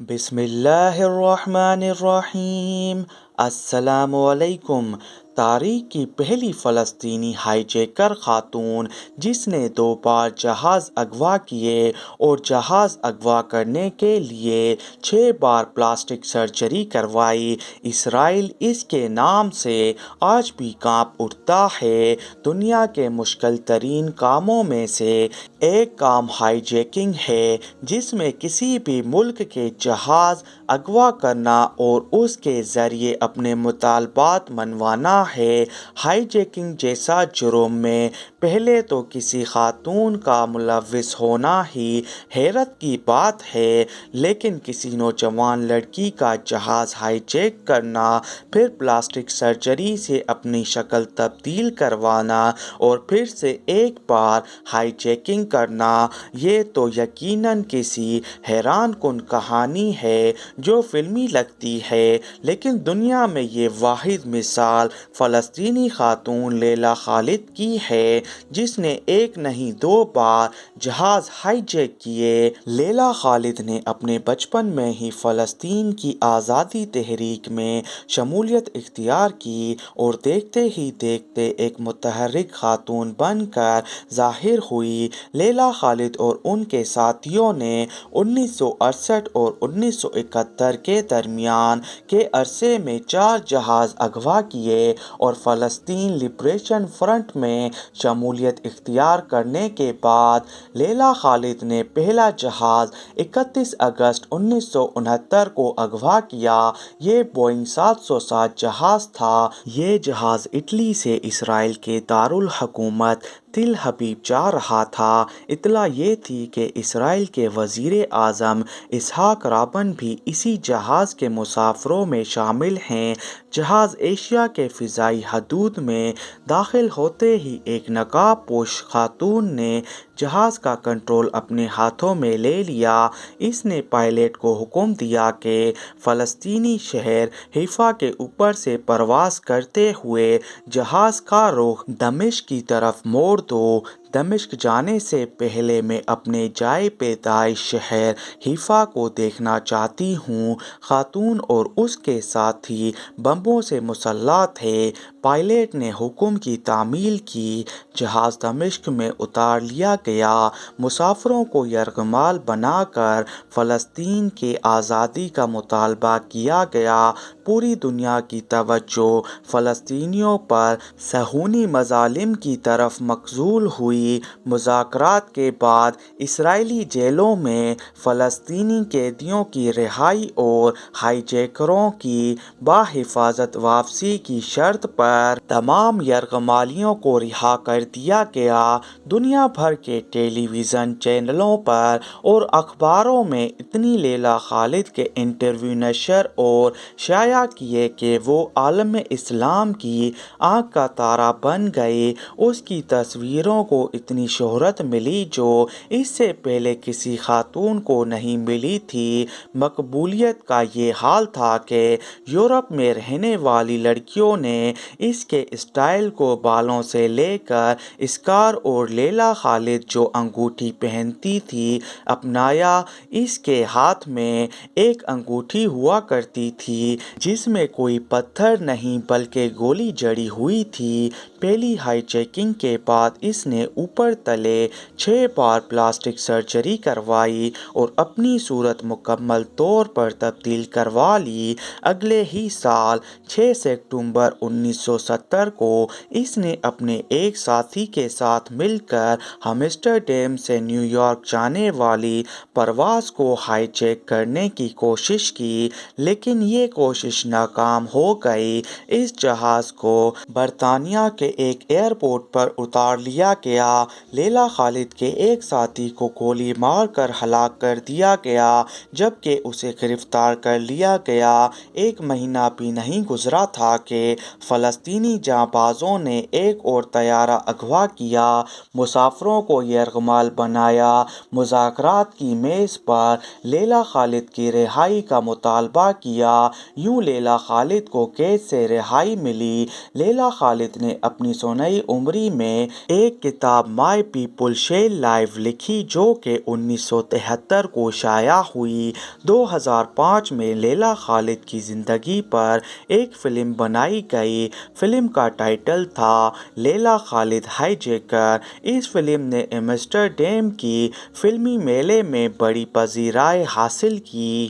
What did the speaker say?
بسم اللہ الرحمن الرحیم۔ السلام علیکم۔ تاریخ کی پہلی فلسطینی ہائی جیکر خاتون جس نے 2 بار جہاز اغوا کیے اور جہاز اغوا کرنے کے لیے 6 بار پلاسٹک سرجری کروائی، اسرائیل اس کے نام سے آج بھی کانپ اٹھتا ہے۔ دنیا کے مشکل ترین کاموں میں سے ایک کام ہائی جیکنگ ہے، جس میں کسی بھی ملک کے جہاز اغوا کرنا اور اس کے ذریعے اپنے مطالبات منوانا ہے۔ ہائی جیکنگ جیسا جرم میں پہلے تو کسی خاتون کا ملوث ہونا ہی حیرت کی بات ہے، لیکن کسی نوجوان لڑکی کا جہاز ہائی جیک کرنا، پھر پلاسٹک سرجری سے اپنی شکل تبدیل کروانا اور پھر سے ایک بار ہائی جیکنگ کرنا، یہ تو یقیناً کسی حیران کن کہانی ہے جو فلمی لگتی ہے، لیکن دنیا میں یہ واحد مثال فلسطینی خاتون لیلا خالد کی ہے، جس نے ایک نہیں 2 بار جہاز ہائی جیک کیے۔ لیلا خالد نے اپنے بچپن میں ہی فلسطین کی آزادی تحریک میں شمولیت اختیار کی اور دیکھتے ہی دیکھتے ایک متحرک خاتون بن کر ظاہر ہوئی۔ لیلا خالد اور ان کے ساتھیوں نے 1968 اور 1971 کے درمیان کے عرصے میں 4 جہاز اغوا کیے اور فلسطین لبریشن فرنٹ میں شمولیت اختیار کرنے کے بعد لیلا خالد نے پہلا جہاز 31 اگست 1969 کو اغوا کیا۔ یہ بوئنگ 707 جہاز تھا۔ یہ جہاز اٹلی سے اسرائیل کے دارالحکومت تل ابیب جا رہا تھا۔ اطلاع یہ تھی کہ اسرائیل کے وزیر اعظم اسحاق رابن بھی اسی جہاز کے مسافروں میں شامل ہیں۔ جہاز ایشیا کے فضائی حدود میں داخل ہوتے ہی ایک نقاب پوش خاتون نے جہاز کا کنٹرول اپنے ہاتھوں میں لے لیا۔ اس نے پائلٹ کو حکم دیا کہ فلسطینی شہر حیفا کے اوپر سے پرواز کرتے ہوئے جہاز کا رخ دمشق کی طرف موڑ دو۔ دمشق جانے سے پہلے میں اپنے جائے پیدائش شہر حیفا کو دیکھنا چاہتی ہوں۔ خاتون اور اس کے ساتھی بموں سے مسلح تھے۔ پائلٹ نے حکم کی تعمیل کی، جہاز دمشق میں اتار لیا گیا۔ مسافروں کو یرغمال بنا کر فلسطین کے آزادی کا مطالبہ کیا گیا۔ پوری دنیا کی توجہ فلسطینیوں پر صہیونی مظالم کی طرف مبذول ہوئی۔ مذاکرات کے بعد اسرائیلی جیلوں میں فلسطینی قیدیوں کی رہائی اور ہائی جیکروں کی بحفاظت واپسی کی شرط پر تمام یرغمالیوں کو رہا کر دیا گیا۔ دنیا بھر کے ٹیلی ویژن چینلوں پر اور اخباروں میں اتنی لیلا خالد کے انٹرویو نشر اور شائع کیے کہ وہ عالم اسلام کی آنکھ کا تارا بن گئی۔ اس کی تصویروں کو اتنی شہرت ملی جو اس سے پہلے کسی خاتون کو نہیں ملی تھی۔ مقبولیت کا یہ حال تھا کہ یورپ میں رہنے والی لڑکیوں نے اس کے اسٹائل کو بالوں سے لے کر اسکار اور لیلا خالد جو انگوٹھی پہنتی تھی اپنایا۔ اس کے ہاتھ میں ایک انگوٹھی ہوا کرتی تھی جس میں کوئی پتھر نہیں بلکہ گولی جڑی ہوئی تھی۔ پہلی ہائی جیکنگ کے بعد اس نے اوپر تلے 6 بار پلاسٹک سرجری کروائی اور اپنی صورت مکمل طور پر تبدیل کروا لی۔ اگلے ہی سال 6 ستمبر 1970 کو اس نے اپنے ایک ساتھی کے ساتھ مل کر ہمسٹرڈیم سے نیو یارک جانے والی پرواز کو ہائی جیک کرنے کی کوشش کی، لیکن یہ کوشش ناکام ہو گئی۔ اس جہاز کو برطانیہ کے ایک ایئرپورٹ پر اتار لیا گیا۔ لیلا خالد کے ایک ساتھی کو گولی مار کر ہلاک کر دیا گیا جبکہ اسے گرفتار کر لیا گیا۔ 1 مہینہ بھی نہیں گزرا تھا کہ فلسطینی جانبازوں نے ایک اور طیارہ اغوا کیا، مسافروں کو یرغمال بنایا۔ مذاکرات کی میز پر لیلا خالد کی رہائی کا مطالبہ کیا۔ یوں لیلا خالد کو قید سے رہائی ملی۔ لیلا خالد نے اپنی سنئی عمری میں ایک کتاب مائی پیپل شیل لائف لکھی جو کہ 1973 کو شائع ہوئی۔ 2005 میں لیلا خالد کی زندگی پر ایک فلم بنائی گئی۔ فلم کا ٹائٹل تھا لیلا خالد ہائی جیکر۔ اس فلم نے ایمسٹرڈیم کی فلمی میلے میں بڑی پذیرائی حاصل کی۔